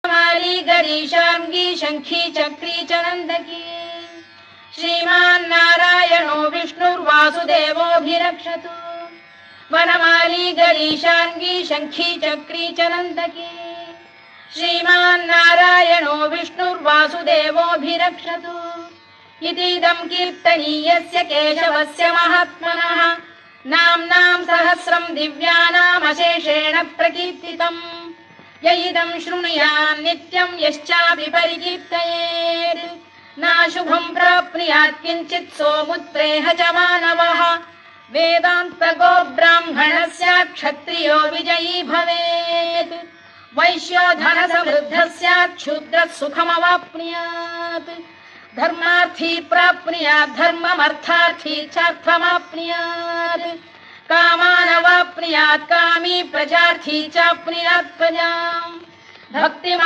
माली गरीशार्ङ्गी शङ्खी चक्री च नन्दकी श्रीमान्नारायणो विष्णुर्वासुदेवोऽभिरक्षतु वनमाली गरीशार्ङ्गी शङ्खी चक्री च नन्दकी श्रीमान्नारायणो विष्णुर्वासुदेवोऽभिरक्षतु इतीदं कीर्तनीयस्य केशवस्य महात्मनः नाम्नां सहस्रं दिव्यानामशेषेण प्रकीर्तितम् य इदं शृणुयात् नित्यं यश्चापि परिकीर्तयेत् नाशुभं प्राप्नुयात् किञ्चित् सोमुत्रेह च मानवः वेदान्तको ब्राह्मणः स्यात् क्षत्रियो विजयी भवेत् वैश्यो धनसमृद्धः स्यात् शूद्रः सुखमवाप्नुयात् धर्मार्थी प्राप्नुयात् धर्ममर्थार्थी चार्थमाप्नुयात् कामानवाप्नुयात् कामी प्रजार्थी चाप्नुयात् प्रजाम् भक्तिमान्